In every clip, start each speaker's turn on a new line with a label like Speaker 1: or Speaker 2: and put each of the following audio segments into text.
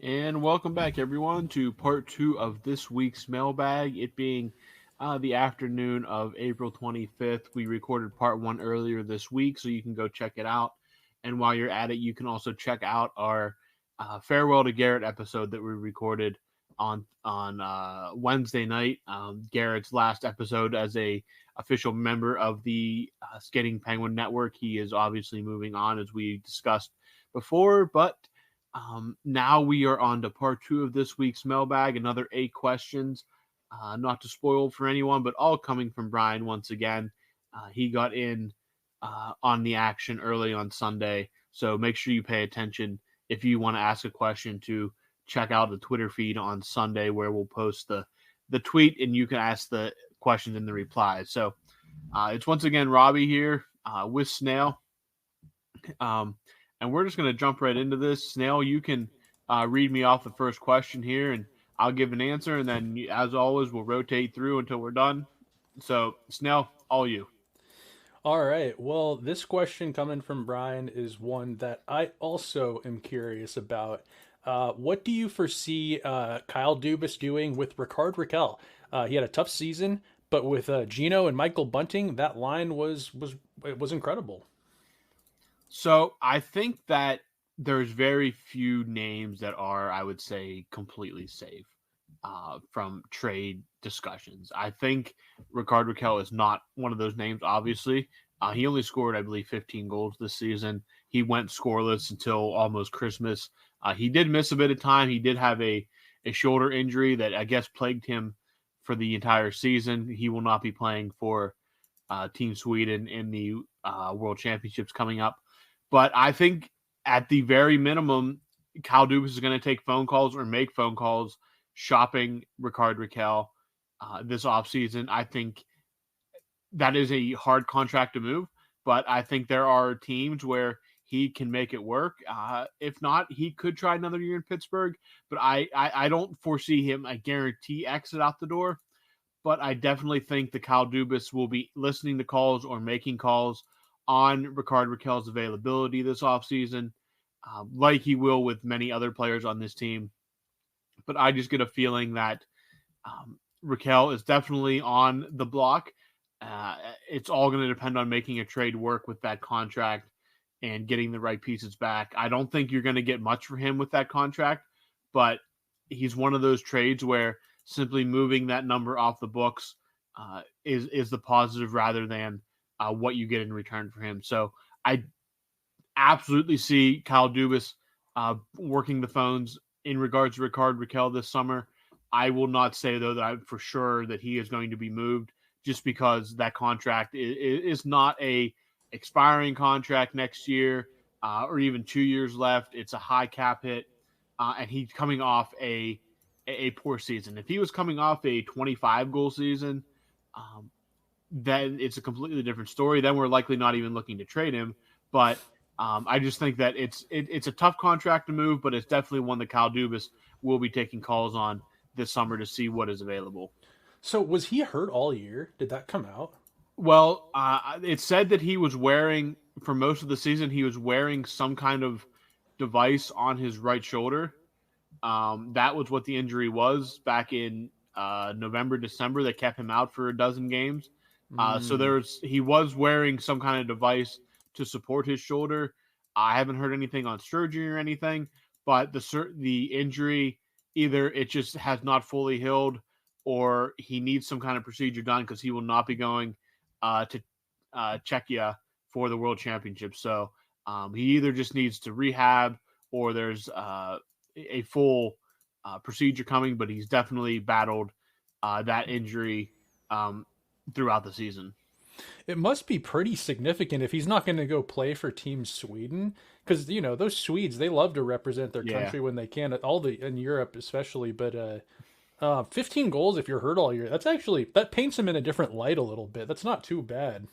Speaker 1: And welcome back, everyone, to part two of this week's mailbag. It being the afternoon of April 25th. We recorded part one earlier this week, so you can go check it out. And while you're at it, you can also check out our Farewell to Garrett episode that we recorded on Wednesday night. Garrett's last episode as a official member of the Skating Penguin Network. He is obviously moving on, as we discussed before, but now we are on to part two of this week's mailbag. Another 8 questions, not to spoil for anyone, but all coming from Brian once again. He got in on the action early on Sunday, so make sure you pay attention if you want to ask a question to check out the Twitter feed on Sunday, where we'll post the tweet and you can ask the questions in the replies. So it's once again Robbie here with Snail. And we're just going to jump right into this. Snail, you can read me off the first question here, and I'll give an answer. And then, as always, we'll rotate through until we're done. So, Snail, all you.
Speaker 2: All right. Well, this question coming from Brian is one that I also am curious about. What do you foresee Kyle Dubas doing with Ricard Raquel? He had a tough season, but with Gino and Michael Bunting, that line was incredible.
Speaker 1: So, I think that there's very few names that are, I would say, completely safe from trade discussions. I think Ricard Raquel is not one of those names, obviously. He only scored, I believe, 15 goals this season. He went scoreless until almost Christmas. He did miss a bit of time. He did have a shoulder injury that I guess plagued him for the entire season. He will not be playing for Team Sweden in the World Championships coming up. But I think at the very minimum, Kyle Dubas is going to take phone calls or make phone calls shopping Ricard Raquel this offseason. I think that is a hard contract to move, but I think there are teams where he can make it work. If not, he could try another year in Pittsburgh, but I don't foresee him a guarantee exit out the door. But I definitely think the Kyle Dubas will be listening to calls or making calls on Ricard Raquel's availability this offseason, like he will with many other players on this team. But I just get a feeling that Raquel is definitely on the block. It's all going to depend on making a trade work with that contract and getting the right pieces back. I don't think you're going to get much for him with that contract, but he's one of those trades where simply moving that number off the books is the positive rather than what you get in return for him. So I absolutely see Kyle Dubas working the phones in regards to Ricard Raquel this summer. I will not say, though, that I'm for sure that he is going to be moved just because that contract is not a expiring contract next year or even 2 years left. It's a high cap hit, and he's coming off a poor season. If he was coming off a 25 goal season, then it's a completely different story. Then we're likely not even looking to trade him. But I just think that it's a tough contract to move, but it's definitely one that Kyle Dubas will be taking calls on this summer to see what is available.
Speaker 2: So was he hurt all year? Did that come out?
Speaker 1: Well, it said that he was wearing, for most of the season, he was wearing some kind of device on his right shoulder. That was what the injury was back in November, December that kept him out for a dozen games. So
Speaker 2: Mm.
Speaker 1: he was wearing some kind of device to support his shoulder. I haven't heard anything on surgery or anything, but the injury, either it just has not fully healed or he needs some kind of procedure done because he will not be going to Czechia for the World Championship. So he either just needs to rehab or there's a full procedure coming, but he's definitely battled that injury throughout the season.
Speaker 2: It must be pretty significant if he's not going to go play for Team Sweden, because those Swedes, they love to represent their
Speaker 1: Yeah.
Speaker 2: country when they can. All the in Europe especially, but 15 goals if you're hurt all year. That paints him in a different light a little bit. That's not too bad.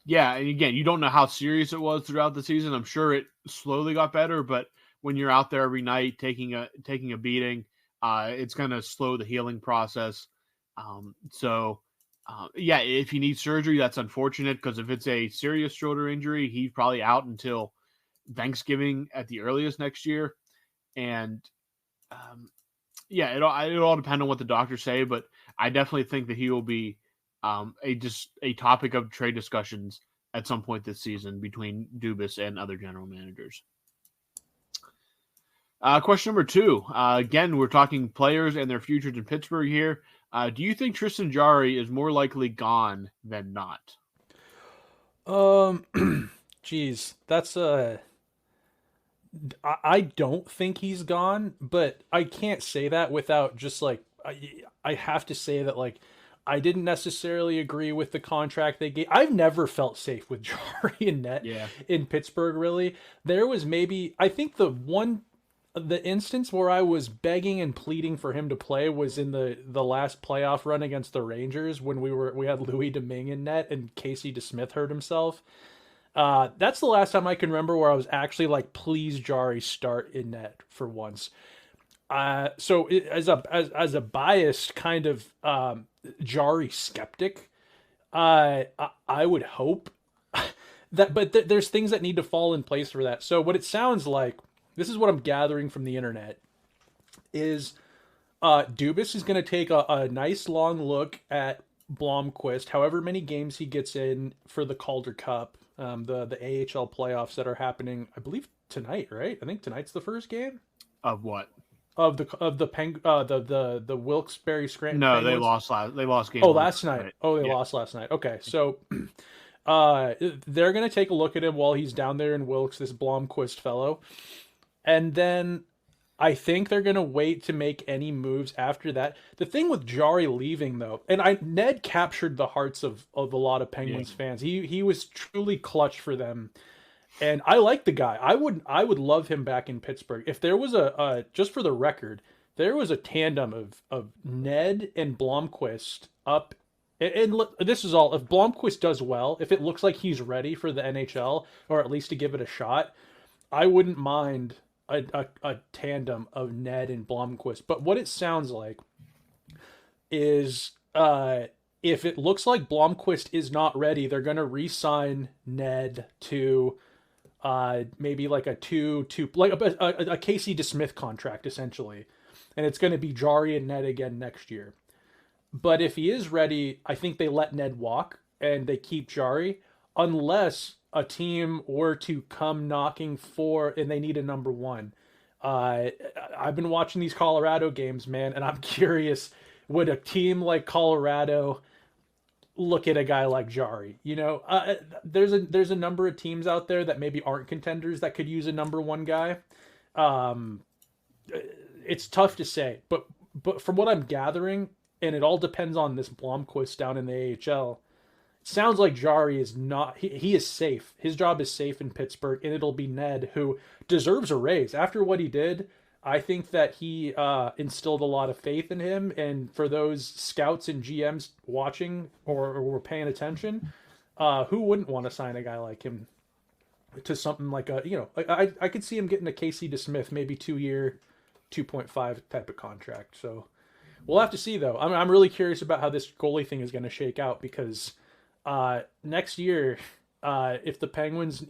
Speaker 1: Yeah, and again, you don't know how serious it was throughout the season. I'm sure it slowly got better, but when you're out there every night taking a beating, it's going to slow the healing process. Yeah, if he needs surgery, that's unfortunate because if it's a serious shoulder injury, he's probably out until Thanksgiving at the earliest next year. And Yeah, it'll all depend on what the doctors say, but I definitely think that he will be a topic of trade discussions at some point this season between Dubas and other general managers. Question number 2. Again, we're talking players and their futures in Pittsburgh here. Do you think Tristan Jarry is more likely gone than not?
Speaker 2: Geez, that's I don't think he's gone, but I can't say that without just like I have to say that like I didn't necessarily agree with the contract they gave. I've never felt safe with Jari and Net
Speaker 1: Yeah.
Speaker 2: in Pittsburgh. Really, there was maybe I think the instance where I was begging and pleading for him to play was in the last playoff run against the Rangers when we had Louis Domingue in net and Casey DeSmith hurt himself. That's the last time I can remember where I was actually like, please, Jari, start in net for once. As a biased kind of Jari skeptic, I would hope that, but there's things that need to fall in place for that. So what it sounds like, this is what I'm gathering from the internet, is Dubas is going to take a nice long look at Blomqvist, however many games he gets in for the Calder Cup, the AHL playoffs that are happening, I believe tonight, right? I think tonight's the first game
Speaker 1: Of what?
Speaker 2: of the Wilkes-Barre Scranton
Speaker 1: No,
Speaker 2: Penguins.
Speaker 1: they lost game
Speaker 2: Oh,
Speaker 1: one
Speaker 2: last night.
Speaker 1: night.
Speaker 2: Oh, they
Speaker 1: Yeah.
Speaker 2: lost last night. Okay, so they're gonna take a look at him while he's down there in Wilkes, this Blomqvist fellow, and then I think they're gonna wait to make any moves after that. The thing with Jari leaving though, and Ned captured the hearts of a lot of Penguins fans. He was truly clutch for them. And I like the guy. I would love him back in Pittsburgh. If there was a just for the record, there was a tandem of Ned and Blomqvist up. And look, this is all if Blomqvist does well, if it looks like he's ready for the NHL or at least to give it a shot, I wouldn't mind a tandem of Ned and Blomqvist. But what it sounds like is if it looks like Blomqvist is not ready, they're gonna re-sign Ned to maybe like a like a Casey DeSmith contract essentially, and it's going to be Jari and Ned again next year. But if he is ready, I think they let Ned walk and they keep Jari unless a team were to come knocking for and they need a number one. I've been watching these Colorado games, man, and I'm curious, would a team like Colorado look at a guy like Jari? You know, there's a number of teams out there that maybe aren't contenders that could use a number one guy. Um, it's tough to say, but from what I'm gathering, and it all depends on this Blomqvist down in the AHL. It sounds like Jari is not. He is safe. His job is safe in Pittsburgh, and it'll be Ned who deserves a raise after what he did. I think that he instilled a lot of faith in him, and for those scouts and GMs watching or were paying attention, who wouldn't want to sign a guy like him to something like a I could see him getting a Casey DeSmith, maybe 2-year, 2.5 type of contract. So we'll have to see though. I'm really curious about how this goalie thing is going to shake out because next year, if the Penguins.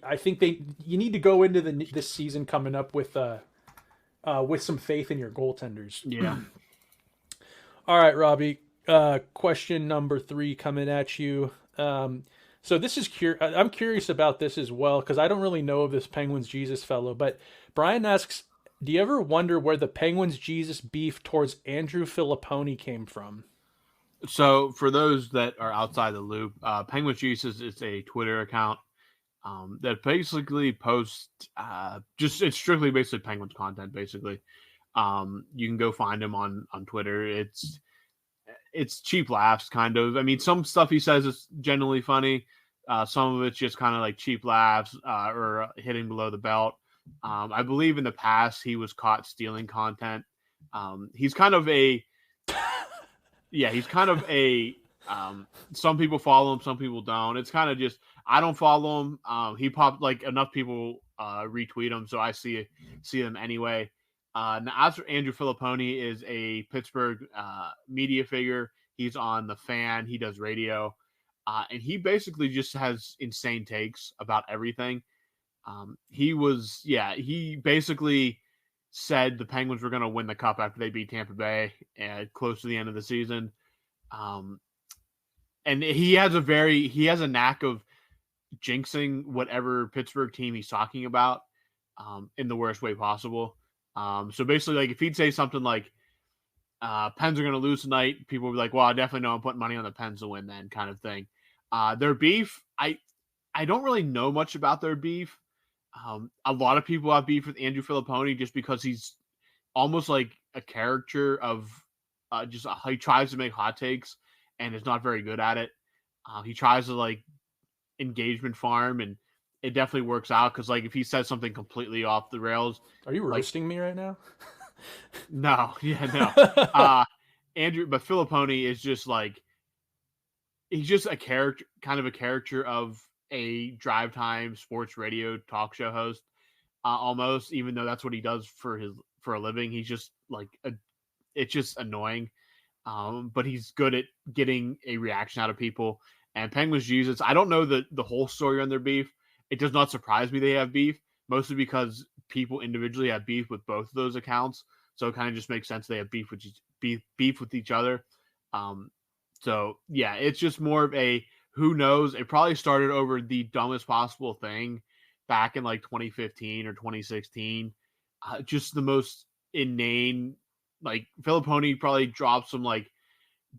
Speaker 2: I think you need to go into this season coming up with some faith in your goaltenders.
Speaker 1: Yeah.
Speaker 2: All right, Robbie. Question number 3 coming at you. So this is I'm curious about this as well because I don't really know of this Penguins Jesus fellow. But Brian asks, do you ever wonder where the Penguins Jesus beef towards Andrew Filipponi came from?
Speaker 1: So for those that are outside the loop, Penguins Jesus is a Twitter account that basically posts it's strictly basically Penguins content. Basically, you can go find him on Twitter. It's cheap laughs, kind of. I mean, some stuff he says is genuinely funny. Some of it's just kind of like cheap laughs or hitting below the belt. I believe in the past he was caught stealing content. He's kind of a some people follow him, some people don't. It's kind of just I don't follow him. He popped like enough people retweet him, so I see them anyway. Now, as for Andrew Filipponi is a Pittsburgh media figure. He's on The Fan. He does radio, and he basically just has insane takes about everything. He basically said the Penguins were going to win the Cup after they beat Tampa Bay close to the end of the season. And he has a knack of jinxing whatever Pittsburgh team he's talking about in the worst way possible. So basically, like if he'd say something like Pens are going to lose tonight, people would be like, well, I definitely know I'm putting money on the Pens to win then, kind of thing. Their beef, I don't really know much about their beef. A lot of people have beef with Andrew Filipponi just because he's almost like a caricature of just he tries to make hot takes and is not very good at it. He tries to like engagement farm, and it definitely works out because like if he says something completely off the rails,
Speaker 2: Are you roasting me right now?
Speaker 1: no, Andrew, but Filipponi is just like he's just a character, kind of a caricature of a drive time sports radio talk show host, almost. Even though that's what he does for a living, he's just like it's just annoying. But he's good at getting a reaction out of people. And Penguins use it. I don't know the whole story on their beef. It does not surprise me they have beef, mostly because people individually have beef with both of those accounts. So it kind of just makes sense they have beef with each other. So yeah, it's just more of a who knows. It probably started over the dumbest possible thing back in like 2015 or 2016. Just the most inane. Like Filipponi probably dropped some like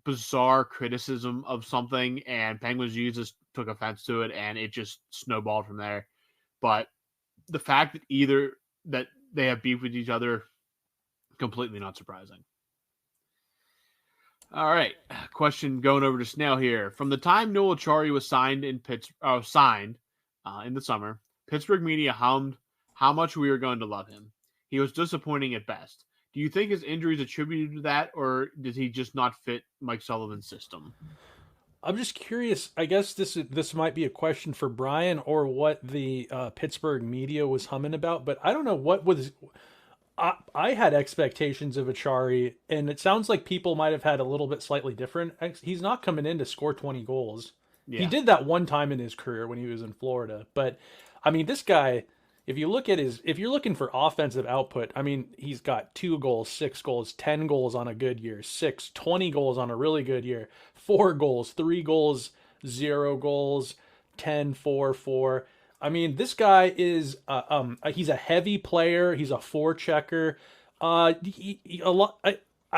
Speaker 1: bizarre criticism of something, and Penguins users took offense to it, and it just snowballed from there. But the fact that they have beef with each other, completely not surprising. All right, question going over to Snail here. From the time Noel Acciari was signed in the summer, Pittsburgh media hummed how much we were going to love him. He was disappointing at best. Do you think his injury is attributed to that, or did he just not fit Mike Sullivan's system?
Speaker 2: I'm just curious. I guess this might be a question for Brian or what the Pittsburgh media was humming about, but I don't know what was. I had expectations of Acciari, and it sounds like people might have had a little bit slightly different. He's not coming in to score 20 goals. Yeah. He did that one time in his career when he was in Florida, but I mean, this guy. If you're looking for offensive output, I mean, he's got 2 goals, 6 goals, 10 goals on a good year, 20 goals on a really good year, 4 goals, 3 goals, 0 goals, 10, 4, 4. I mean, this guy is, he's a heavy player. He's a forechecker. I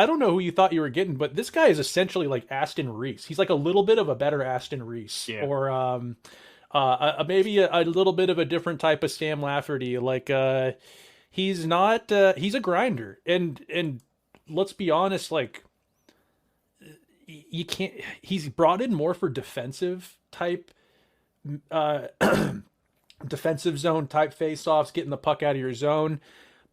Speaker 2: don't know who you thought you were getting, but this guy is essentially like Aston Reese. He's like a little bit of a better Aston Reese, yeah. Or, maybe a little bit of a different type of Sam Lafferty. Like, he's not, he's a grinder. And let's be honest, like, you can't, he's brought in more for defensive type, defensive zone type face-offs, getting the puck out of your zone.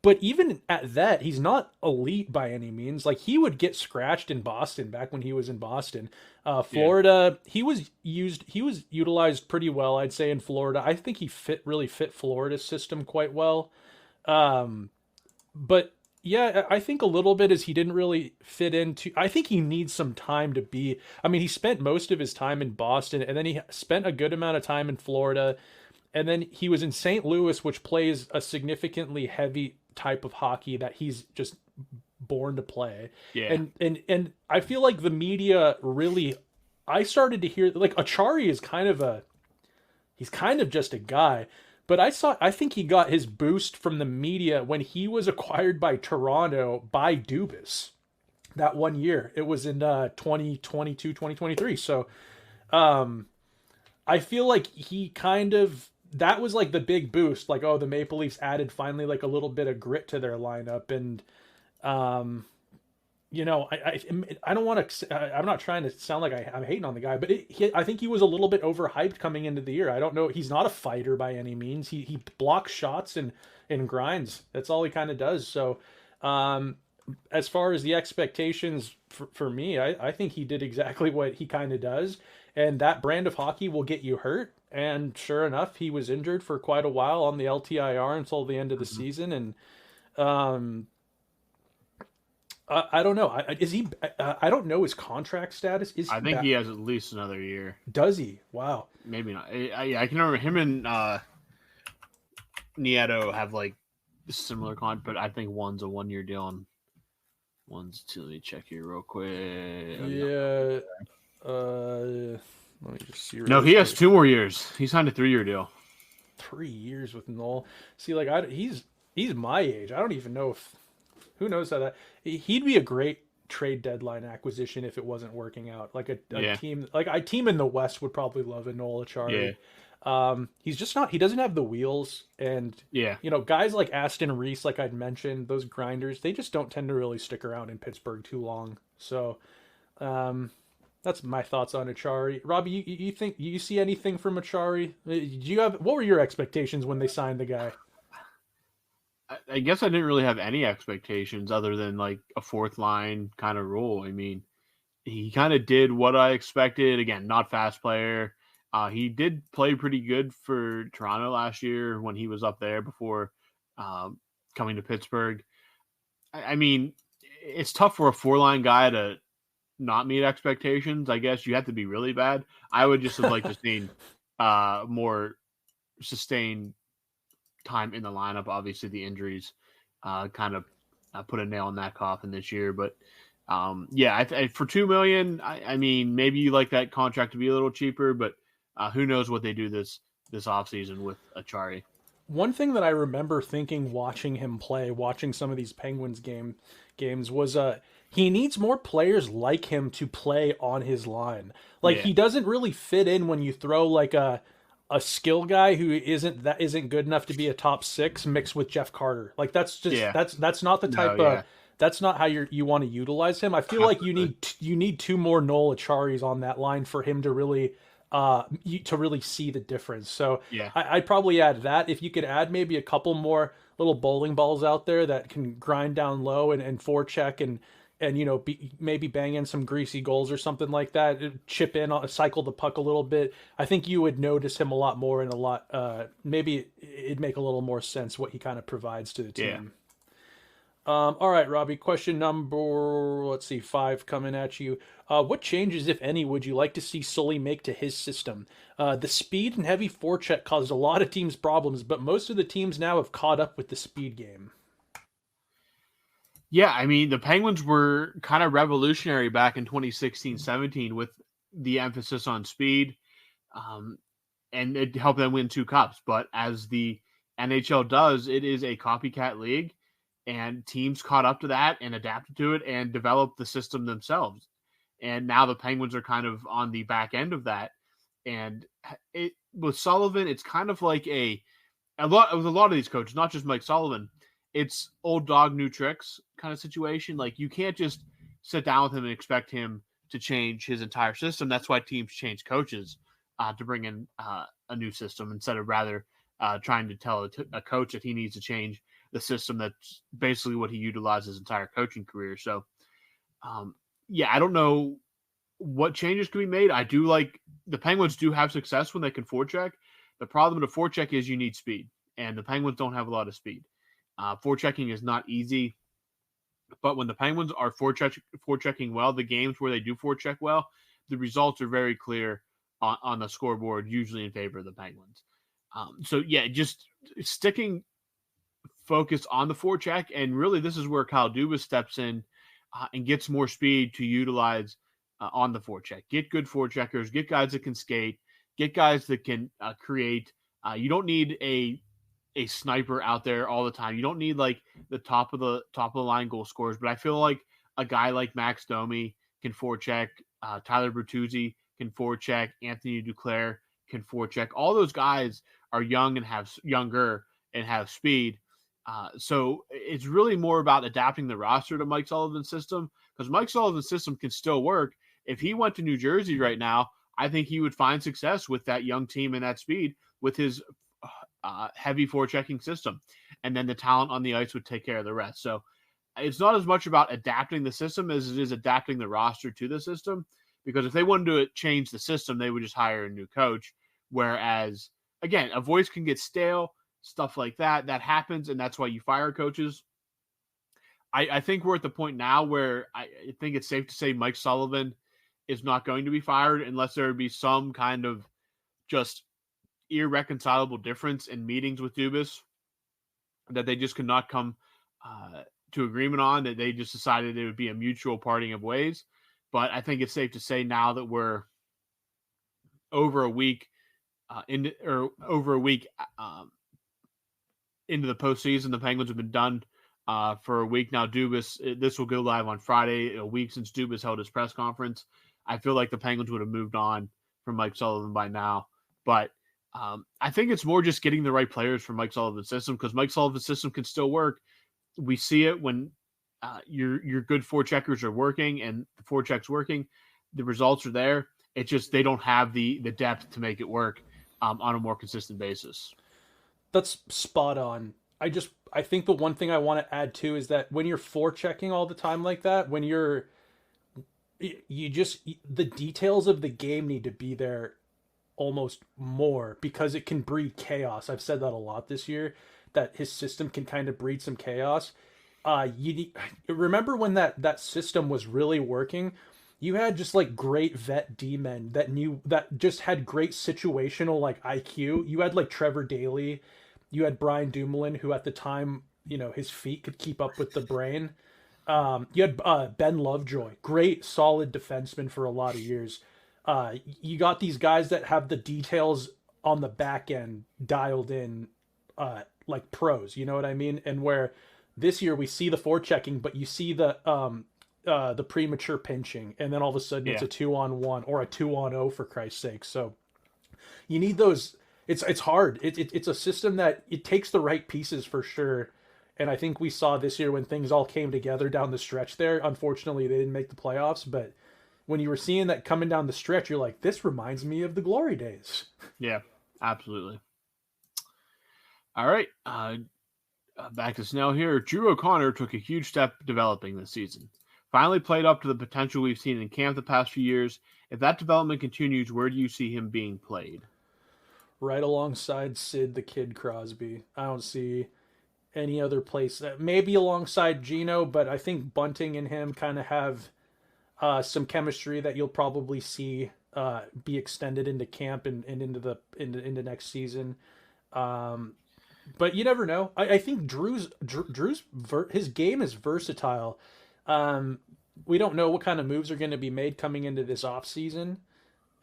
Speaker 2: But even at that, he's not elite by any means. Like, he would get scratched in Boston back when he was in Boston. Florida, yeah. He was utilized pretty well, I'd say, in Florida. I think he really fit Florida's system quite well. But yeah, I think a little bit is he didn't really fit into. I think he needs some time to be. I mean, he spent most of his time in Boston, and then he spent a good amount of time in Florida, and then he was in St. Louis, which plays a significantly heavy type of hockey that he's just born to play. Yeah. And I feel like the media really, I started to hear like Acciari is he's kind of just a guy, but I think he got his boost from the media when he was acquired by Toronto by Dubas that one year. It was in 2022, 2023. So I feel like he that was like the big boost. Like, oh, the Maple Leafs added finally like a little bit of grit to their lineup. And, you know, I don't want to, I'm not trying to sound like I'm hating on the guy, but I think he was a little bit overhyped coming into the year. I don't know. He's not a fighter by any means. He blocks shots and grinds. That's all he kind of does. So, as far as the expectations for me, I think he did exactly what he kind of does. And that brand of hockey will get you hurt. And sure enough, he was injured for quite a while on the LTIR until the end of the season. And I don't know. Is he? I don't know his contract status. I
Speaker 1: think he has at least another year.
Speaker 2: Does he? Wow.
Speaker 1: Maybe not. I can remember him and Nieto have like similar con, but I think one's a 1 year deal and one's two. Let me check here real quick. Oh, no.
Speaker 2: Yeah. Let me just see
Speaker 1: No,
Speaker 2: really
Speaker 1: he has
Speaker 2: quick.
Speaker 1: 2 more years. He signed a 3 year deal.
Speaker 2: 3 years with Noel. See, like he's my age. I don't even know if who knows how that he'd be a great trade deadline acquisition if it wasn't working out. Like a
Speaker 1: Yeah,
Speaker 2: team like a team in the West would probably love a Noel
Speaker 1: yeah,
Speaker 2: Achari. He's just not. He doesn't have the wheels, and
Speaker 1: yeah.
Speaker 2: guys like Aston Reese, like I'd mentioned, those grinders, they just don't tend to really stick around in Pittsburgh too long. So, um, that's my thoughts on Achari. Robbie, you think you see anything from Achari? Do you have what were your expectations when they signed the guy?
Speaker 1: I guess I didn't really have any expectations other than like a fourth line kind of role. I mean, he kind of did what I expected. Again, not fast player. He did play pretty good for Toronto last year when he was up there before um, coming to Pittsburgh. I mean, it's tough for a four line guy to not meet expectations. I guess you have to be really bad. I would just have liked to seen more sustained time in the lineup. Obviously, the injuries kind of put a nail in that coffin this year. But yeah, for 2 million, I mean, maybe you like that contract to be a little cheaper, but who knows what they do this offseason with Achari.
Speaker 2: One thing that I remember thinking watching him play, watching some of these Penguins games was he needs more players like him to play on his line. Like
Speaker 1: Yeah,
Speaker 2: he doesn't really fit in when you throw like a skill guy who isn't good enough to be a top six mixed with Jeff Carter. Like that's just
Speaker 1: yeah,
Speaker 2: that's not the
Speaker 1: no,
Speaker 2: type of
Speaker 1: yeah,
Speaker 2: that's not how you want to utilize him. I feel like
Speaker 1: absolutely,
Speaker 2: you need two more Noel Acharis on that line for him to really to really see the difference. So
Speaker 1: yeah,
Speaker 2: I'd probably add that. If you could add maybe a couple more little bowling balls out there that can grind down low and forecheck and maybe bang in some greasy goals or something like that, chip in, cycle the puck a little bit. I think you would notice him a lot more and a lot. Maybe it'd make a little more sense what he kind of provides to the
Speaker 1: yeah.
Speaker 2: team. All right, Robbie. Question number, let's see, 5 coming at you. What changes, if any, would you like to see Sully make to his system? The speed and heavy forecheck caused a lot of teams problems, but most of the teams now have caught up with the speed game.
Speaker 1: Yeah, I mean, the Penguins were kind of revolutionary back in 2016-17 with the emphasis on speed, um, and it helped them win 2 cups. But as the NHL does, it is a copycat league, and teams caught up to that and adapted to it and developed the system themselves. And now the Penguins are kind of on the back end of that. And with Sullivan, it's kind of like a lot with a lot of these coaches, not just Mike Sullivan. It's old dog, new tricks kind of situation. Like you can't just sit down with him and expect him to change his entire system. That's why teams change coaches to bring in a new system instead of rather trying to tell a coach that he needs to change the system. That's basically what he utilized his entire coaching career. So, yeah, I don't know what changes can be made. I do like the Penguins do have success when they can forecheck. The problem with a forecheck is you need speed, and the Penguins don't have a lot of speed. Forechecking is not easy, but when the Penguins are forechecking well, the games where they do forecheck well, the results are very clear on the scoreboard, usually in favor of the Penguins. So yeah, just sticking focus on the forecheck, and really this is where Kyle Dubas steps in and gets more speed to utilize on the forecheck. Get good forecheckers, get guys that can skate, get guys that can create. You don't need a sniper out there all the time. You don't need like the top of the line goal scorers, but I feel like a guy like Max Domi can forecheck. Tyler Bertuzzi can forecheck. Anthony Duclair can forecheck. All those guys are young and have younger and have speed. So it's really more about adapting the roster to Mike Sullivan's system because Mike Sullivan's system can still work. If he went to New Jersey right now, I think he would find success with that young team and that speed with his heavy forechecking system. And then the talent on the ice would take care of the rest. So it's not as much about adapting the system as it is adapting the roster to the system. Because if they wanted to change the system, they would just hire a new coach. Whereas, again, a voice can get stale, stuff like that. That happens, and that's why you fire coaches. I think we're at the point now where I think it's safe to say Mike Sullivan is not going to be fired unless there would be some kind of just irreconcilable difference in meetings with Dubas that they just could not come to agreement on, that they just decided it would be a mutual parting of ways. But I think it's safe to say now that we're over a week over a week into the postseason. The Penguins have been done for a week now. This will go live on Friday, a week since Dubas held his press conference. I feel like the Penguins would have moved on from Mike Sullivan by now. But I think it's more just getting the right players for Mike Sullivan's system, because Mike Sullivan's system can still work. We see it when your good forecheckers are working and the forecheck's working. The results are there. It's just they don't have the depth to make it work on a more consistent basis.
Speaker 2: That's spot on. I think the one thing I want to add too is that when you're forechecking all the time like that, when you just the details of the game need to be there almost more, because it can breed chaos. I've said that a lot this year, that his system can kind of breed some chaos. You remember when that system was really working? You had just like great vet D men that just had great situational like IQ. You had like Trevor Daley, you had Brian Dumoulin, who at the time, his feet could keep up with the brain. You had Ben Lovejoy, great solid defenseman for a lot of years. You got these guys that have the details on the back end dialed in, like pros. You know what I mean? And where this year we see the forechecking, but you see the premature pinching, and then all of a sudden it's a 2-on-1 or a 2-on-0 for Christ's sake. So you need those. It's hard. It's a system that it takes the right pieces for sure. And I think we saw this year when things all came together down the stretch there. Unfortunately, they didn't make the playoffs, but when you were seeing that coming down the stretch, you're like, this reminds me of the glory days.
Speaker 1: Yeah, absolutely. All right. Back to Snail here. Drew O'Connor took a huge step developing this season. Finally played up to the potential we've seen in camp the past few years. If that development continues, where do you see him being played?
Speaker 2: Right alongside Sid the Kid Crosby. I don't see any other place. Maybe alongside Gino, but I think Bunting and him kind of have some chemistry that you'll probably see be extended into camp and into next season. But you never know. I think Drew's his game is versatile. We don't know what kind of moves are going to be made coming into this off season.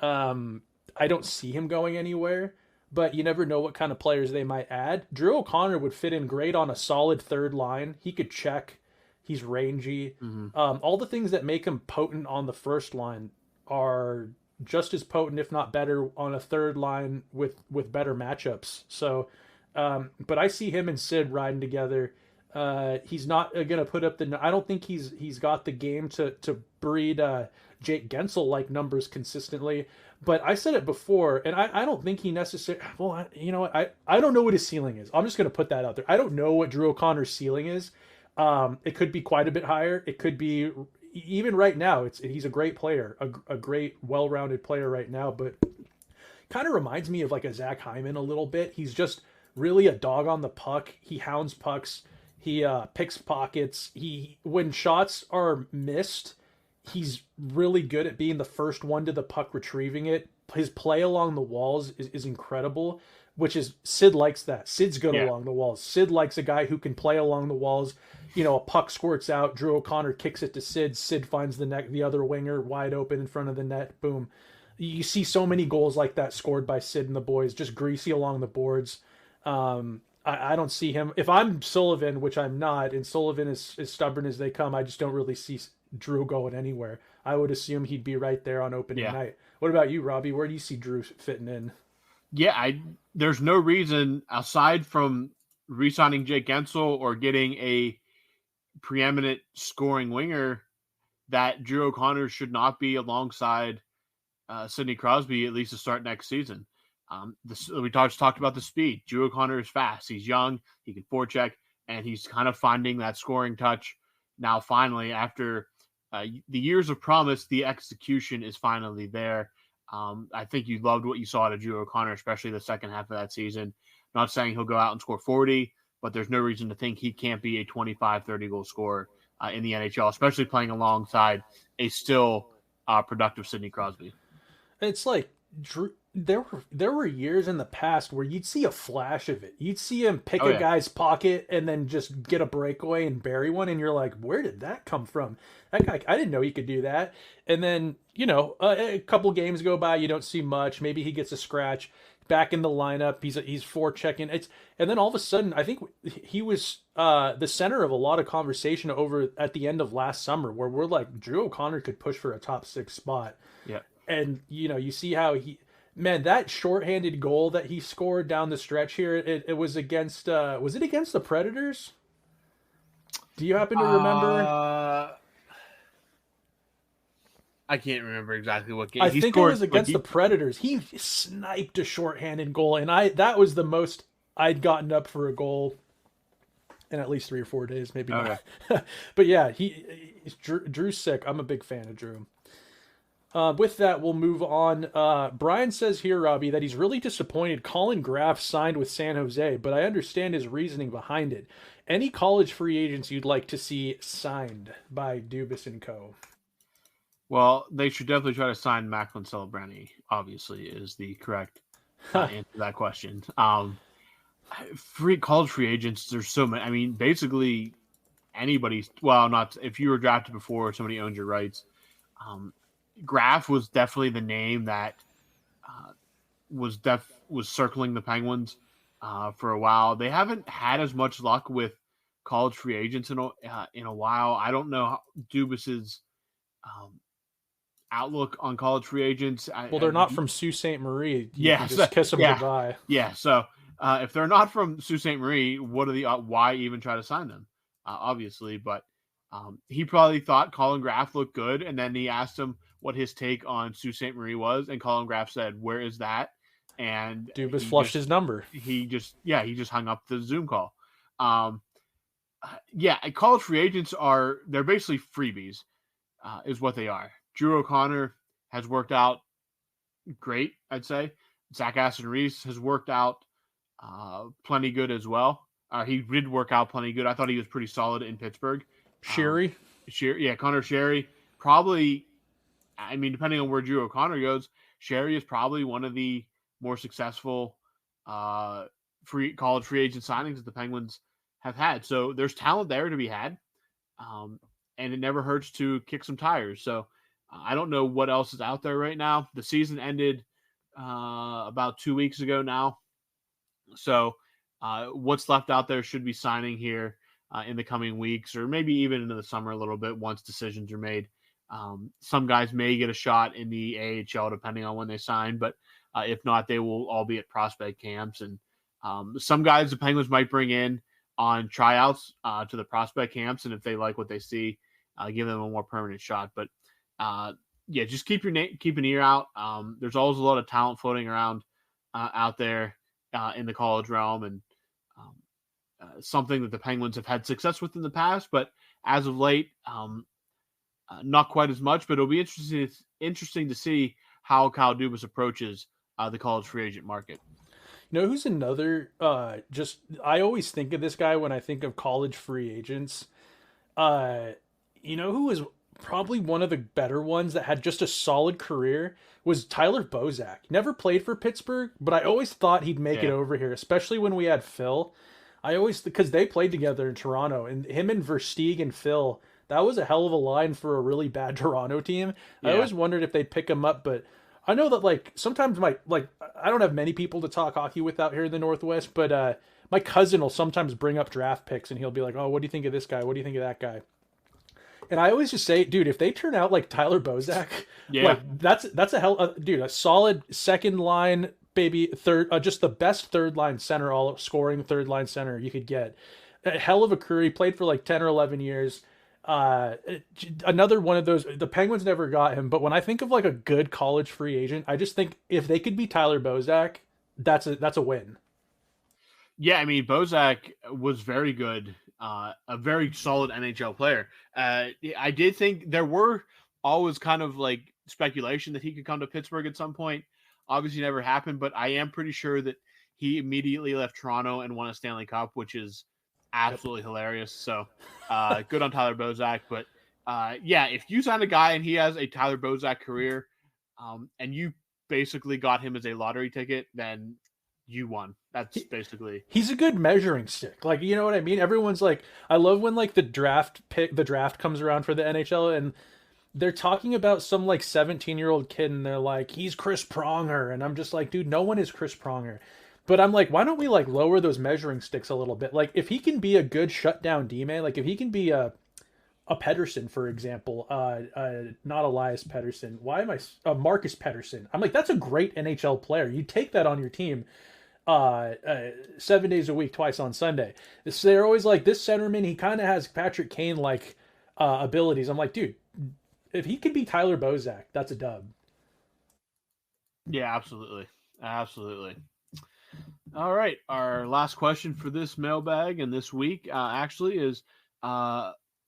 Speaker 2: I don't see him going anywhere, but you never know what kind of players they might add. Drew O'Connor would fit in great on a solid third line. He could check. He's rangy.
Speaker 1: Mm-hmm.
Speaker 2: All the things that make him potent on the first line are just as potent, if not better, on a third line with better matchups. So, but I see him and Sid riding together. He's not going to put up I don't think he's got the game to breed Jake Gensel like numbers consistently. But I said it before, and I don't think he necessarily. Well, you know what? I don't know what his ceiling is. I'm just going to put that out there. I don't know what Drew O'Connor's ceiling is. It could be quite a bit higher. It could be even right now. He's a great player, a great well-rounded player right now. But kind of reminds me of like a Zach Hyman a little bit. He's just really a dog on the puck. He hounds pucks. He picks pockets. When shots are missed, he's really good at being the first one to the puck, retrieving it. His play along the walls is incredible, which is Sid likes that. Sid's good along the walls. Sid likes a guy who can play along the walls. A puck squirts out. Drew O'Connor kicks it to Sid. Sid finds the other winger wide open in front of the net. Boom. You see so many goals like that scored by Sid and the boys, just greasy along the boards. I don't see him. If I'm Sullivan, which I'm not, and Sullivan is as stubborn as they come, I just don't really see Drew going anywhere. I would assume he'd be right there on opening night. What about you, Robbie? Where do you see Drew fitting in?
Speaker 1: Yeah, there's no reason aside from re-signing Jake Gensel or getting a preeminent scoring winger that Drew O'Connor should not be alongside Sidney Crosby at least to start next season. We talked about the speed. Drew O'Connor is fast. He's young. He can forecheck, and he's kind of finding that scoring touch now. Finally, after the years of promise, the execution is finally there. I think you loved what you saw out of Drew O'Connor, especially the second half of that season. Not saying he'll go out and score 40, but there's no reason to think he can't be a 25, 30 goal scorer in the NHL, especially playing alongside a still productive Sidney Crosby.
Speaker 2: It's like Drew. there were years in the past where you'd see a flash of it. You'd see him pick
Speaker 1: Oh
Speaker 2: a
Speaker 1: yeah,
Speaker 2: guy's pocket and then just get a breakaway and bury one, and you're like, where did that come from? That guy, I didn't know he could do that. And then a couple games go by, you don't see much. Maybe he gets a scratch. Back in the lineup, he's forechecking. And then all of a sudden, I think he was the center of a lot of conversation over at the end of last summer, where we're like, Drew O'Connor could push for a top 6 spot.
Speaker 1: yeah.
Speaker 2: And you see how man, that shorthanded goal that he scored down the stretch here, it was against was it against the Predators? Do you happen to remember?
Speaker 1: Uh, I can't remember exactly what game
Speaker 2: I
Speaker 1: he
Speaker 2: think it
Speaker 1: scored.
Speaker 2: was against the Predators. He sniped a shorthanded goal, and that was the most I'd gotten up for a goal in at least 3 or 4 days, maybe
Speaker 1: Okay.
Speaker 2: not. But yeah, Drew's sick. I'm a big fan of Drew. With that, we'll move on. Brian says here, Robbie, that he's really disappointed Colin Graff signed with San Jose, but I understand his reasoning behind it. Any college free agents you'd like to see signed by Dubas and Co.?
Speaker 1: Well, they should definitely try to sign Macklin Celebrani. Obviously, is the correct answer to that question. College free agents. There's so many. I mean, basically anybody. Well, not if you were drafted before somebody owns your rights. Graf was definitely the name that was circling the Penguins for a while. They haven't had as much luck with college free agents in a while. I don't know Dubas's outlook on college free agents.
Speaker 2: Well, they're not from Sault Ste. Marie. You can
Speaker 1: So,
Speaker 2: just kiss them goodbye.
Speaker 1: Yeah, so if they're not from Sault Ste. Marie, what are the why even try to sign them? Obviously, but he probably thought Colin Graff looked good, and then he asked him what his take on Sault Ste. Marie was, and Colin Graff said, "Where is that?" And
Speaker 2: Dubas flushed his number.
Speaker 1: He just hung up the Zoom call. College free agents they're basically freebies, is what they are. Drew O'Connor has worked out great, I'd say. Zach Aston Reese has worked out plenty good as well. He did work out plenty good. I thought he was pretty solid in Pittsburgh.
Speaker 2: Sherry?
Speaker 1: Connor Sherry. Probably, I mean, depending on where Drew O'Connor goes, Sherry is probably one of the more successful college free agent signings that the Penguins have had. So there's talent there to be had. And it never hurts to kick some tires. So I don't know what else is out there right now. The season ended about 2 weeks ago now. So what's left out there should be signing here in the coming weeks, or maybe even into the summer a little bit once decisions are made. Some guys may get a shot in the AHL depending on when they sign, but if not, they will all be at prospect camps. And some guys the Penguins might bring in on tryouts to the prospect camps, and if they like what they see, give them a more permanent shot. But just keep an ear out. There's always a lot of talent floating around out there in the college realm, and something that the Penguins have had success with in the past, but as of late, not quite as much. But it'll be interesting to see how Kyle Dubas approaches the college free agent market.
Speaker 2: You know who's another? I always think of this guy when I think of college free agents. You know who was probably one of the better ones that had just a solid career was Tyler Bozak. Never played for Pittsburgh, but I always thought he'd make it over here, especially when we had Phil. Because they played together in Toronto, and him and Versteeg and Phil, that was a hell of a line for a really bad Toronto team. I always wondered if they'd pick him up, but I know that sometimes I don't have many people to talk hockey with out here in the Northwest, but my cousin will sometimes bring up draft picks and he'll be like, "Oh, what do you think of this guy? What do you think of that guy?" And I always just say, dude, if they turn out like Tyler Bozak, that's a solid second line, baby, third, just the best third line center, all scoring third line center you could get. A hell of a career. He played for 10 or 11 years. Another one of those, the Penguins never got him, but when I think of a good college free agent, I just think if they could be Tyler Bozak, that's a win.
Speaker 1: Yeah, I mean, Bozak was very good, a very solid NHL player. I did think there were always kind of speculation that he could come to Pittsburgh at some point. Obviously never happened, but I am pretty sure that he immediately left Toronto and won a Stanley Cup, which is absolutely hilarious. So good on Tyler Bozak. But if you sign a guy and he has a Tyler Bozak career, and you basically got him as a lottery ticket, then you won. That's basically.
Speaker 2: He's a good measuring stick. Like, you know what I mean? Everyone's like, I love when like the draft comes around for the NHL, and they're talking about some like 17-year-old kid, and they're like, he's Chris Pronger. And I'm just like, dude, no one is Chris Pronger. But I'm like, why don't we like lower those measuring sticks a little bit? Like, if he can be a good shutdown D-man, like if he can be a Pedersen, for example, not Elias Pedersen. Why am I Marcus Pedersen? I'm like, that's a great NHL player. You take that on your team 7 days a week, twice on Sunday. So they're always like, this centerman, he kind of has Patrick Kane like abilities. I'm like, dude, if he could be Tyler Bozak, that's a dub.
Speaker 1: Yeah, absolutely. Absolutely. All right. Our last question for this mailbag and this week actually is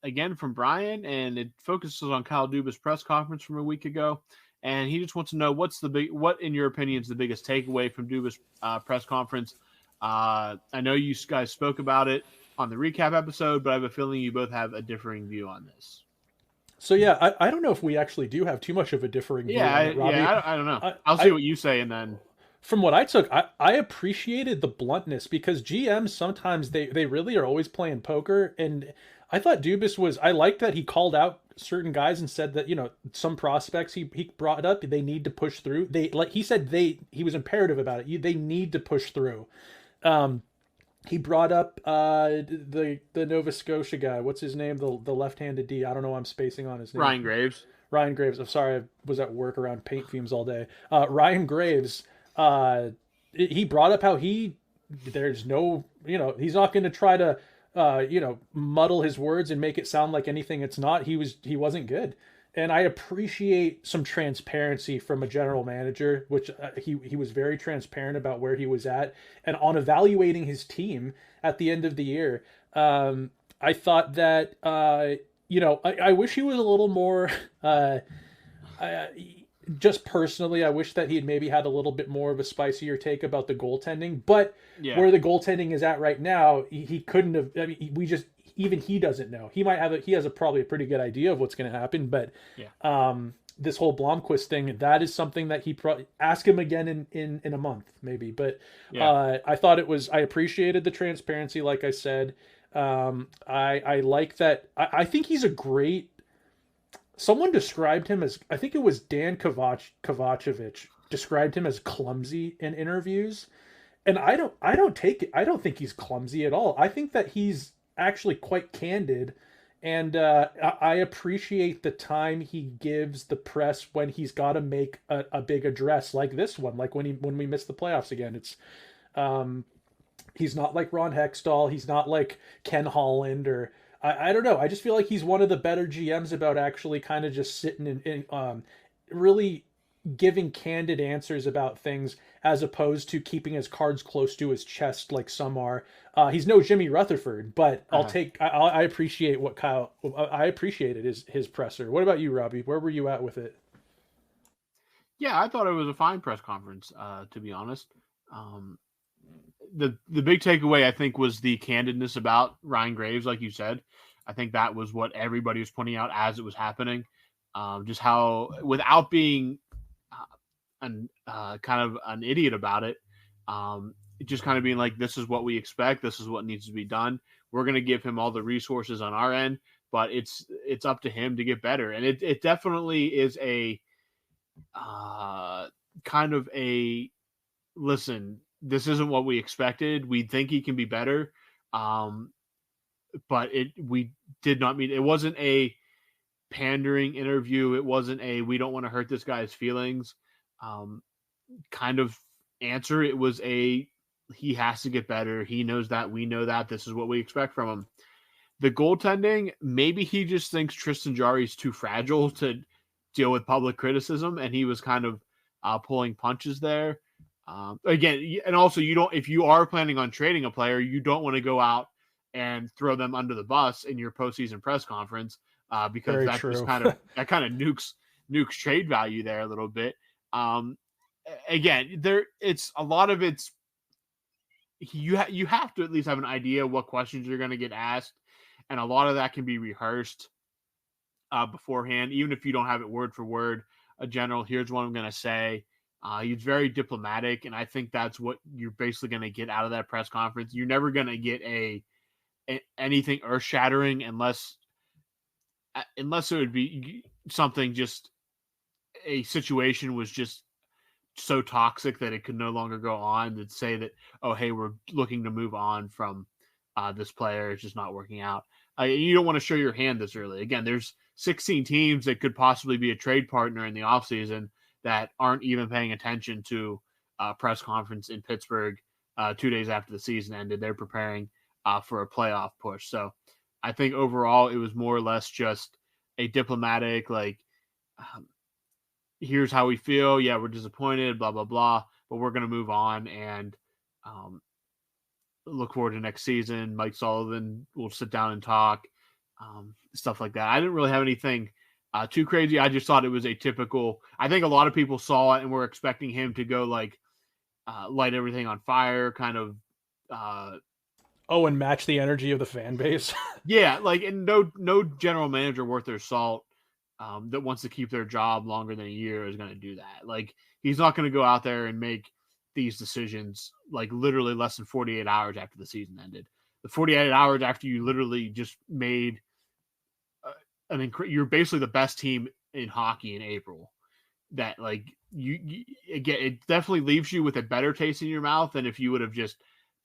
Speaker 1: again from Brian, and it focuses on Kyle Dubas' press conference from a week ago. And he just wants to know what, in your opinion, is the biggest takeaway from Dubas' press conference. I know you guys spoke about it on the recap episode, but I have a feeling you both have a differing view on this.
Speaker 2: So yeah, I don't know if we actually do have too much of a differing view on it, Robbie.
Speaker 1: I don't know. I'll see what you say, and then
Speaker 2: from what I took, I appreciated the bluntness, because GMs sometimes they really are always playing poker, and I thought Dubas was. I liked that he called out certain guys and said that, you know, some prospects he brought up, they need to push through. They, like he said, he was imperative about it. They need to push through. He brought up the Nova Scotia guy. What's his name? The left-handed D. I don't know. I'm spacing on his name.
Speaker 1: Ryan Graves.
Speaker 2: Ryan Graves. I'm sorry, I was at work around paint fumes all day. Ryan Graves. He brought up how there's no, you know, he's not going to try to you know, muddle his words and make it sound like anything it's not. He wasn't good. And I appreciate some transparency from a general manager, which he was very transparent about where he was at and on evaluating his team at the end of the year. I thought that, you know, I wish he was a little more, just personally, I wish that he had maybe had a little bit more of a spicier take about the goaltending. But where the goaltending is at right now, he couldn't have. I mean, even he doesn't know. He might have. He has probably a pretty good idea of what's going to happen. But this whole Blomqvist thing, that is something that he ask him again in a month maybe. But I thought it was. I appreciated the transparency, like I said. I like that. I think he's a great. Someone described him as, I think it was Dan Kovacevic described him as clumsy in interviews, and I don't think he's clumsy at all. I think that he's actually quite candid, and I appreciate the time he gives the press when he's got to make a big address like this one, like when we missed the playoffs again. It's he's not like Ron Hextall, he's not like Ken Holland, or I don't know. I just feel like he's one of the better GMs about actually kind of just sitting and really giving candid answers about things, as opposed to keeping his cards close to his chest like some are. He's no Jimmy Rutherford, but I appreciate what Kyle. I appreciated his presser. What about you, Robbie? Where were you at with it?
Speaker 1: Yeah, I thought it was a fine press conference. To be honest, the big takeaway I think was the candidness about Ryan Graves, like you said. I think that was what everybody was pointing out as it was happening. Just how, without being kind of an idiot about it, just kind of being like, this is what we expect. This is what needs to be done. We're going to give him all the resources on our end, but it's up to him to get better. And it definitely is a kind of a, listen, this isn't what we expected. We think he can be better. But we did not mean, it wasn't a pandering interview. It wasn't a, we don't want to hurt this guy's feelings kind of answer. It was a, he has to get better. He knows that. We know that. This is what we expect from him. The goaltending, maybe he just thinks Tristan Jarry is too fragile to deal with public criticism, and he was kind of pulling punches there. Again, and also if you are planning on trading a player, you don't want to go out and throw them under the bus in your postseason press conference because that just kind of nukes trade value there a little bit. Again, it's a lot of it's you have to at least have an idea what questions you're going to get asked, and a lot of that can be rehearsed beforehand, even if you don't have it word for word. A general, here's what I'm going to say. He's very diplomatic, and I think that's what you're basically going to get out of that press conference. You're never going to get anything earth shattering unless it would be something, just a situation was just so toxic that it could no longer go on, that say that, oh, hey, we're looking to move on from this player. It's just not working out. You don't want to show your hand this early. Again, there's 16 teams that could possibly be a trade partner in the offseason that aren't even paying attention to a press conference in Pittsburgh 2 days after the season ended. They're preparing for a playoff push. So I think overall it was more or less just a diplomatic, like, here's how we feel. Yeah, we're disappointed, blah, blah, blah, but we're going to move on and look forward to next season. Mike Sullivan will sit down and talk, stuff like that. I didn't really have anything too crazy. I just thought it was a typical, I think a lot of people saw it and were expecting him to go like light everything on fire, kind of.
Speaker 2: And match the energy of the fan base.
Speaker 1: Yeah, like, and no general manager worth their salt that wants to keep their job longer than a year is going to do that. Like, he's not going to go out there and make these decisions like literally less than 48 hours after the season ended. The 48 hours after you literally just made you're basically the best team in hockey in April. That, like, you again, it definitely leaves you with a better taste in your mouth than if you would have just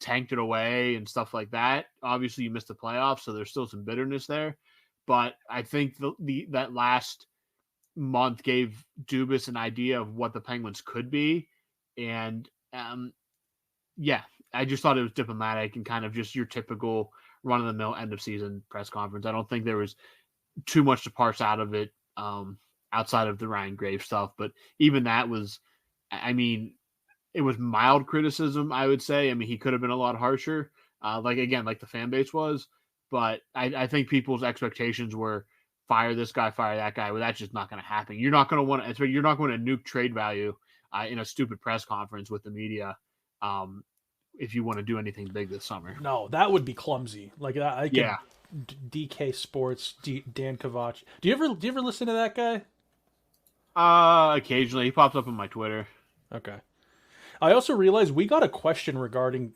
Speaker 1: tanked it away and stuff like that. Obviously, you missed the playoffs, so there's still some bitterness there. But I think that last month gave Dubas an idea of what the Penguins could be, and yeah, I just thought it was diplomatic and kind of just your typical run-of-the-mill end-of-season press conference. I don't think there was too much to parse out of it outside of the Ryan Graves stuff, but even that was, I mean, it was mild criticism, I would say. I mean, he could have been a lot harsher, like the fan base was, but I think people's expectations were fire this guy, fire that guy. Well, that's just not going to happen. You're not going to want to, you're not going to nuke trade value in a stupid press conference with the media if you want to do anything big this summer.
Speaker 2: No, that would be clumsy. Like, I could,
Speaker 1: yeah.
Speaker 2: DK Sports, Dan Kovac. Do you ever listen to that guy?
Speaker 1: Occasionally. He pops up on my Twitter.
Speaker 2: Okay. I also realized we got a question regarding,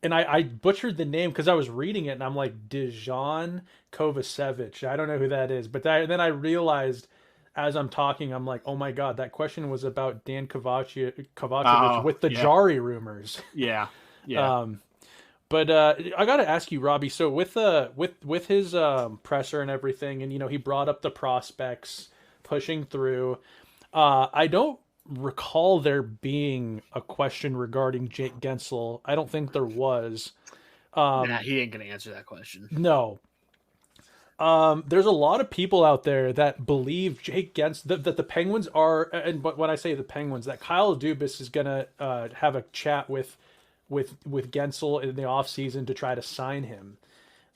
Speaker 2: and I butchered the name because I was reading it and I'm like, Dejan Kovacevic. I don't know who that is, but then I realized as I'm talking, I'm like, oh my god, that question was about Dan Kovacevic with the Jari rumors.
Speaker 1: Yeah.
Speaker 2: But I got to ask you, Robbie. So with his presser and everything, and he brought up the prospects pushing through. I don't recall there being a question regarding Jake Gensel. I don't think there was.
Speaker 1: He ain't gonna answer that question.
Speaker 2: No. There's a lot of people out there that believe Jake Gensel that the Penguins are, and when I say the Penguins, that Kyle Dubas is gonna have a chat with Gensel in the offseason to try to sign him.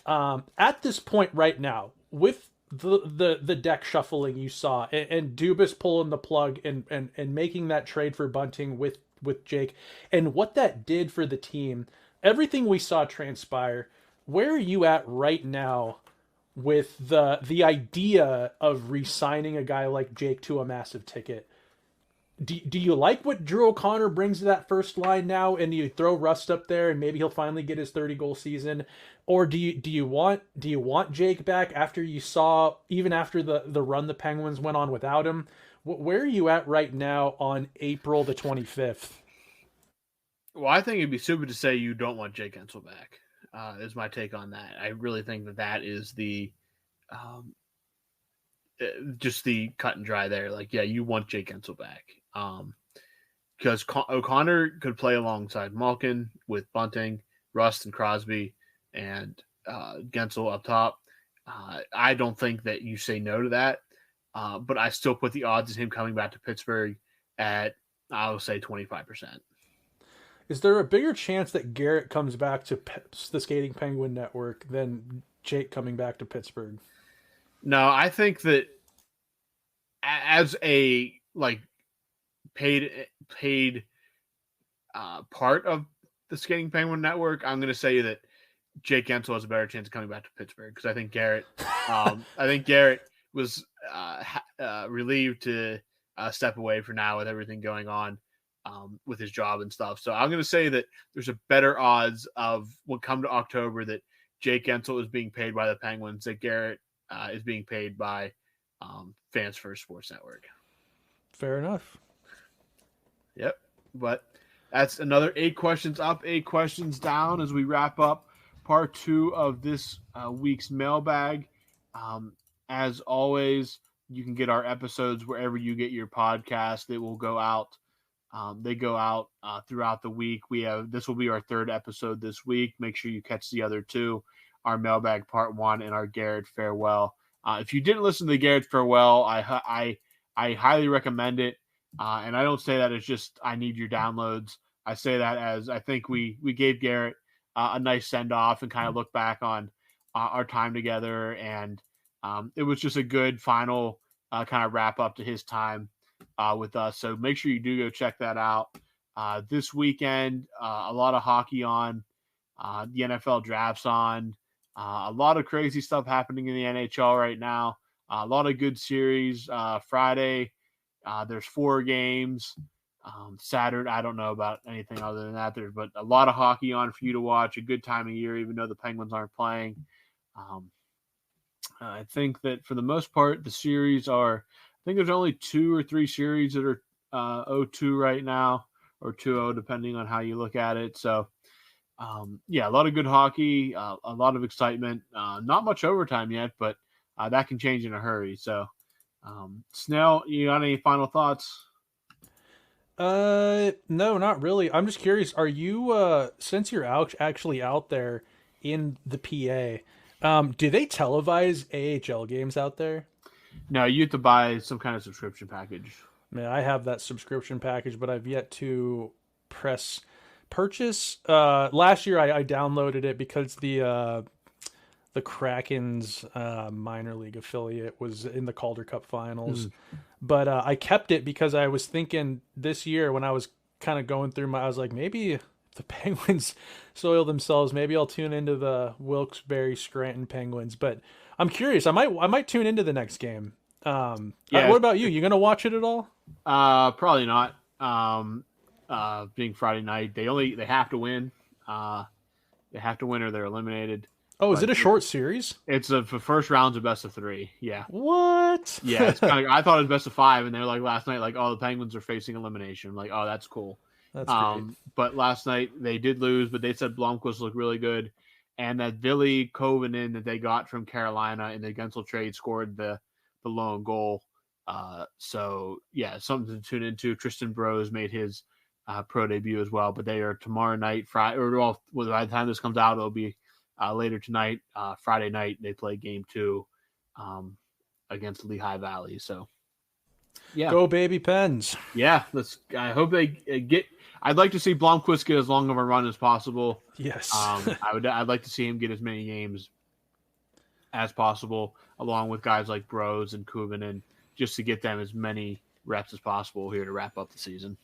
Speaker 2: At this point right now, with the deck shuffling you saw and Dubas pulling the plug and making that trade for Bunting with Jake and what that did for the team, everything we saw transpire, where are you at right now with the idea of re-signing a guy like Jake to a massive ticket? Do you like what Drew O'Connor brings to that first line now, and you throw Rust up there, and maybe he'll finally get his 30-goal season, or do you want Jake back after you saw, even after the run the Penguins went on without him? Where are you at right now on April the 25th?
Speaker 1: Well, I think it'd be stupid to say you don't want Jake Gensel back. Is my take on that. I really think that is the just the cut and dry there. Like, yeah, you want Jake Gensel back. Because O'Connor could play alongside Malkin with Bunting, Rust, and Crosby, and Gensel up top. I don't think that you say no to that, but I still put the odds of him coming back to Pittsburgh at, I would say, 25%.
Speaker 2: Is there a bigger chance that Garrett comes back to the Skating Penguin Network than Jake coming back to Pittsburgh?
Speaker 1: No, I think that as a paid part of the Skating Penguin Network, I'm going to say that Jake Gensel has a better chance of coming back to Pittsburgh because I think Garrett was relieved to step away for now with everything going on with his job and stuff. So I'm going to say that there's a better odds of when come to October that Jake Gensel is being paid by the Penguins, that Garrett is being paid by Fans First Sports Network.
Speaker 2: Fair enough.
Speaker 1: Yep. But that's another 8 questions up, 8 questions down as we wrap up part 2 of this week's mailbag. As always, you can get our episodes wherever you get your podcast. They will go out. They go out throughout the week. This will be our 3rd episode this week. Make sure you catch the other 2, our mailbag part 1 and our Garrett farewell. If you didn't listen to the Garrett farewell, I highly recommend it. And I don't say that as just I need your downloads. I say that as I think we gave Garrett a nice send off and kind of look back on our time together, and it was just a good final kind of wrap up to his time with us. So make sure you do go check that out. This weekend, a lot of hockey on, the NFL draft's on, a lot of crazy stuff happening in the NHL right now. A lot of good series. Friday, there's 4 games. Saturday, I don't know about anything other than that. But a lot of hockey on for you to watch. A good time of year, even though the Penguins aren't playing. I think that for the most part, the series are. I think there's only 2 or 3 series that are 0-2 right now, or 2-0 depending on how you look at it. So, a lot of good hockey, a lot of excitement. Not much overtime yet, but that can change in a hurry. So, Snail, you got any final thoughts?
Speaker 2: No, not really. I'm just curious. Are you since you're actually out there in the PA, do they televise AHL games out there?
Speaker 1: No, you have to buy some kind of subscription package.
Speaker 2: Man, I have that subscription package, but I've yet to purchase. Last year I downloaded it because the Kraken's minor league affiliate was in the Calder Cup finals. But I kept it because I was thinking this year when I was kind of going through I was like, maybe if the Penguins soil themselves, maybe I'll tune into the Wilkes-Barre Scranton Penguins. But I'm curious. I might tune into the next game. What about you? You gonna watch it at all?
Speaker 1: Probably not. Being Friday night, they have to win. They have to win or they're eliminated.
Speaker 2: Oh, is it a short series?
Speaker 1: It's the first round's a best of 3. Yeah.
Speaker 2: What?
Speaker 1: Yeah, it's kind of. I thought it was best of 5, and they're like last night, like, oh, the Penguins are facing elimination. I'm like, oh, that's cool.
Speaker 2: That's great.
Speaker 1: But last night they did lose, but they said Blomqvist looked really good, and that Ville Koivunen that they got from Carolina in the Gensel trade scored the lone goal. So yeah, something to tune into. Tristan Brose made his pro debut as well, but they are tomorrow night, Friday, or well, by the time this comes out, it'll be. Later tonight, Friday night, they play game 2 against Lehigh Valley. So, yeah,
Speaker 2: go baby Pens.
Speaker 1: Yeah, I hope they get. I'd like to see Blomqvist get as long of a run as possible.
Speaker 2: Yes,
Speaker 1: I'd like to see him get as many games as possible, along with guys like Brose and Koivunen, just to get them as many reps as possible here to wrap up the season.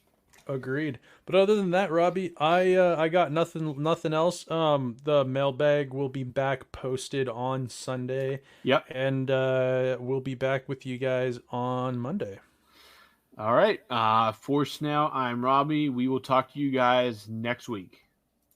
Speaker 2: Agreed. But other than that, Robbie, I got nothing else. The mailbag will be back posted on Sunday.
Speaker 1: Yep.
Speaker 2: And we'll be back with you guys on Monday.
Speaker 1: All right. For Snail, I'm Robbie. We will talk to you guys next week.